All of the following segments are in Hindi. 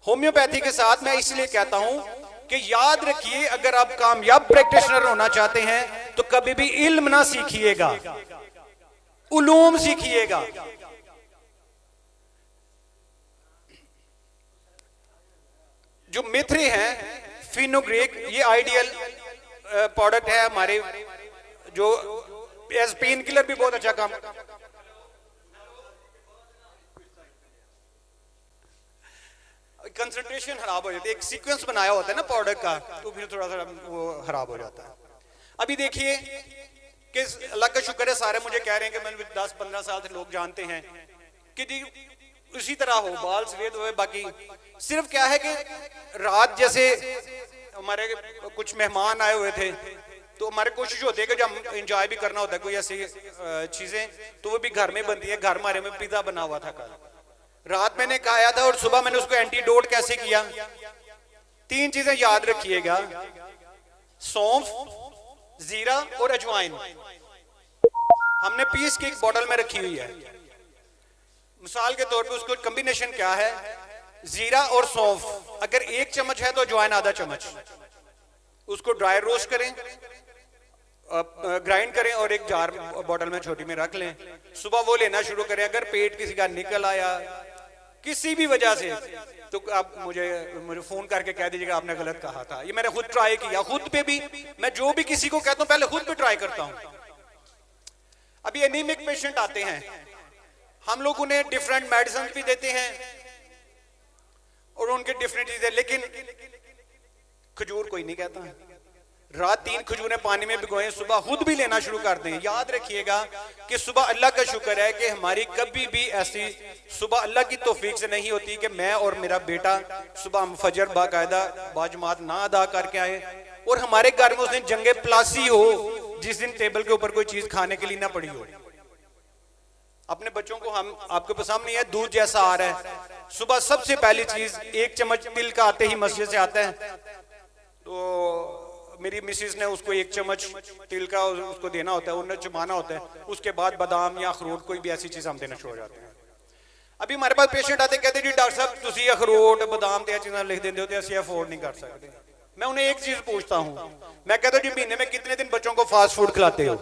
होम्योपैथी के साथ मैं इसलिए कहता हूं कि याद रखिए, अगर आप कामयाब प्रैक्टिशनर होना चाहते हैं तो कभी भी इल्म ना सीखिएगा, उलूम सीखिएगा। जो मिथ्रे हैं, फिनोग्रेक, ये आइडियल प्रोडक्ट है हमारे, जो एज पेन किलर भी बहुत अच्छा काम। कंसंट्रेशन खराब हो जाती है, एक सीक्वेंस बनाया होता है ना प्रोडक्ट का, तो फिर थोड़ा सा वो खराब हो जाता है। अभी देखिए कि अल्लाह का शुक्र है, सारे मुझे कह रहे हैं कि मैंने 10-15 साल से लोग जानते हैं कि जी उसी तरह हो, बाल सफेद हुए। बाकी सिर्फ क्या है कि रात जैसे हमारे कुछ मेहमान आए हुए थे, तो हमारी कोशिश होती है कि जब हम इंजॉय भी करना होता है कोई ऐसी चीजें, तो वो भी घर में बनती है। घर हमारे में पिज्जा बना हुआ था कल रात, मैंने खाया था और सुबह मैंने उसको एंटीडोट कैसे किया। 3 चीजें याद रखिएगा, सौंफ, जीरा और अजवाइन हमने पीस के एक बोतल में रखी हुई है। मिसाल के तौर पे उसको कॉम्बिनेशन क्या है, जीरा और सौंफ, अगर 1 चम्मच है तो अजवाइन आधा चम्मच, उसको ड्राई रोस्ट करें, ग्राइंड करें और एक जार बोतल में छोटी में रख लें। सुबह वो लेना शुरू करें। अगर पेट किसी का निकल आया किसी भी वजह से, तो आप मुझे फोन करके कह दीजिएगा आपने गलत कहा था। ये मैंने खुद ट्राई किया, खुद पे भी। मैं जो भी किसी को कहता हूं पहले खुद पे ट्राई करता हूं। अभी एनीमिक पेशेंट आते हैं, हम लोग उन्हें डिफरेंट मेडिसिन भी देते हैं और उनके डिफरेंट चीजें, लेकिन खजूर कोई नहीं कहता। रात 3 खजूरें पानी में भिगोएं, सुबह खुद भी लेना शुरू कर दें। याद रखिएगा कि सुबह अल्लाह का शुक्र है कि हमारी कभी भी ऐसी सुबह अल्लाह की तौफीक से नहीं होती कि मैं और मेरा बेटा सुबह हम फजर बाकायदा बाजमात ना अदा करके आए और हमारे घर में उस दिन जंगे प्लासी हो, जिस दिन टेबल के ऊपर कोई चीज खाने के लिए ना पड़ी हो। अपने बच्चों को हम आपके पसंद नहीं है, दूध जैसा आ रहा है, सुबह सबसे पहली चीज 1 चम्मच तिल का आते ही मस्जिद से आता है, तो मेरी मिसेस ने उसको 1 चम्मच तिल का उसको देना होता है, उन्हें चबाना होता है। उसके बाद बादाम या अखरोट कोई भी ऐसी चीज हम देना शुरू हो जाते हैं। अभी हमारे पास पेशेंट आते कहते जी डॉक्टर साहब तुसी अखरोट बादाम ते चीज़ां लिख देंदे हो ते असीं अफोर्ड नहीं कर सकते। मैं उन्हें एक चीज पूछता हूं, मैं कहता हूं जी महीने में कितने दिन बच्चों को फास्ट फूड खिलाते हो?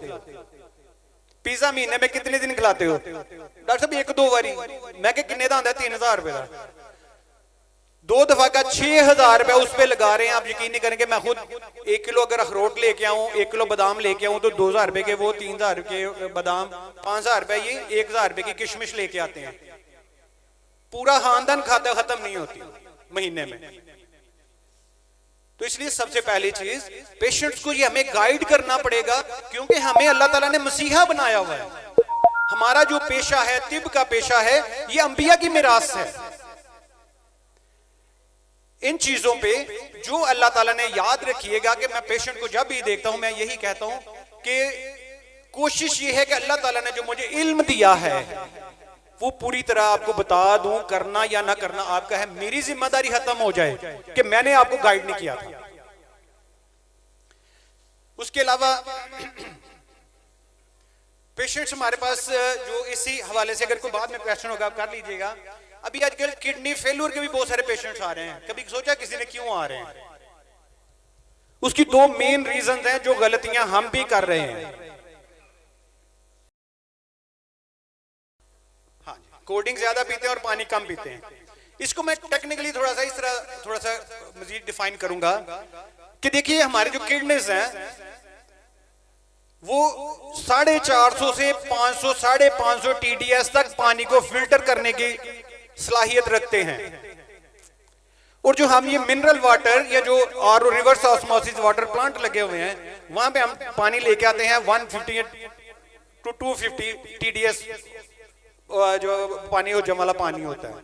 पिज्जा महीने में कितने दिन खिलाते हो? डॉक्टर साहब 1-2 बारी। मैं कहा किन्ने दा आंदा? 3000 रुपए का। 2 दफा का 6000 रुपया उस पे लगा रहे हैं। आप यकीन नहीं करेंगे, मैं खुद 1 किलो अगर अखरोट लेके आऊं, 1 किलो बादाम लेके आऊं, तो 2000 रुपए के वो, 3000 के बादाम, 5000 रुपए ये, 1000 रुपए की किशमिश लेके आते हैं। पूरा खानदान खाता खत्म नहीं होती महीने में। तो इसलिए सबसे पहली चीज पेशेंट्स को ये हमें गाइड करना पड़ेगा, क्योंकि हमें अल्लाह ताला ने मसीहा बनाया हुआ है। हमारा जो पेशा है, तिब का पेशा है, ये अंबिया की मिरास है। इन चीजों पे जो अल्लाह ताला ने, याद रखिएगा कि मैं पेशेंट को जब भी देखता हूं मैं यही कहता हूं कि कोशिश ये है कि अल्लाह ताला ने जो मुझे इल्म दिया है वो पूरी तरह आपको बता दूं, करना या ना करना आपका है। मेरी जिम्मेदारी खत्म हो जाए कि मैंने आपको गाइड नहीं किया था। उसके अलावा पेशेंट्स हमारे पास जो इसी हवाले से अगर कोई बाद में क्वेश्चन होगा आप कर लीजिएगा। अभी आजकल किडनी फेलियर के भी बहुत सारे पेशेंट्स आ रहे हैं। कभी सोचा किसी ने क्यों आ रहे हैं? उसकी 2 मेन रीजन हैं जो गलतियां हम भी कर रहे हैं। हाँ, कोल्ड ड्रिंक ज्यादा पीते हैं और पानी कम पीते हैं। इसको मैं टेक्निकली थोड़ा सा इस तरह थोड़ा सा मजीद डिफाइन करूंगा कि देखिए हमारे जो किडनीज हैं वो 450 से 500 550 TDS तक पानी को फिल्टर करने की सलाहियत रखते हैं। और जो हम ये मिनरल वाटर या जो RO reverse osmosis water plant लगे हुए हैं, वहां पे हम पानी लेके आते हैं 150 to 250 TDS जो पानी हो, जम वाला पानी होता है।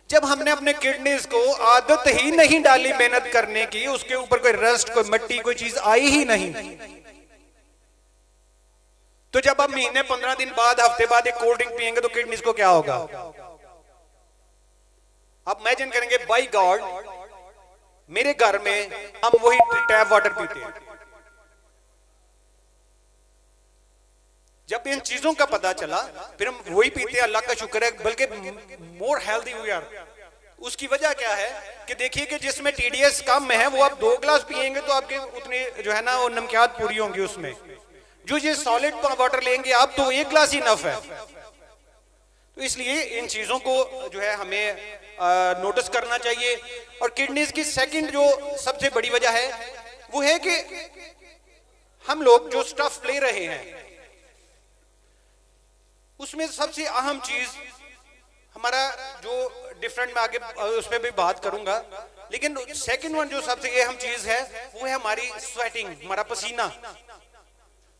जब हमने अपने किडनीज को आदत ही नहीं डाली मेहनत करने की, उसके ऊपर कोई रस्ट, कोई मट्टी, कोई चीज आई ही नहीं, तो जब आप महीने 15 दिन बाद, हफ्ते बाद एक कोल्ड ड्रिंक पियेंगे तो किडनीज को क्या होगा? आप इमेजिन करेंगे, बाय गॉड मेरे घर में हम वही टैप वाटर पीते हैं। जब इन चीजों का पता चला फिर हम वही पीते हैं, अल्लाह का शुक्र है, बल्कि मोर हेल्दी वी आर। उसकी वजह क्या है कि देखिए कि जिसमें टीडीएस कम है वो आप 2 ग्लास पिएंगे तो आपके उतने जो है ना वो नमकियात पूरी होंगी उसमें। जो ये सॉलिड वाटर लेंगे आप तो 1 ग्लास ही नफ है। तो इसलिए इन चीजों को जो है हमें नोटिस करना चाहिए। और किडनीज की सेकंड जो सबसे बड़ी वजह है वो है कि हम लोग जो स्टफ ले रहे हैं उसमें सबसे अहम चीज हमारा जो डिफरेंट में आगे उस पर भी बात करूंगा, लेकिन सेकंड वन जो सबसे अहम चीज है वो है हमारी स्वेटिंग, हमारा पसीना।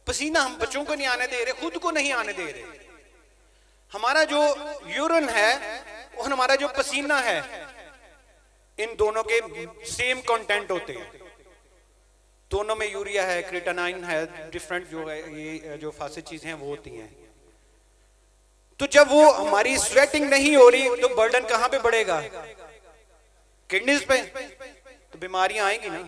पसीना हम बच्चों को नहीं आने दे रहे, खुद को नहीं आने दे रहे। हमारा जो यूरिन है और हमारा जो पसीना है इन दोनों के सेम कंटेंट होते हैं। दोनों में यूरिया है, क्रिएटिनाइन है, डिफरेंट जो है ये जो फासिद चीजें हैं वो होती हैं। तो जब वो हमारी स्वेटिंग नहीं हो रही तो बर्डन कहां पे बढ़ेगा? किडनीज पे। तो बीमारियां आएंगी ना।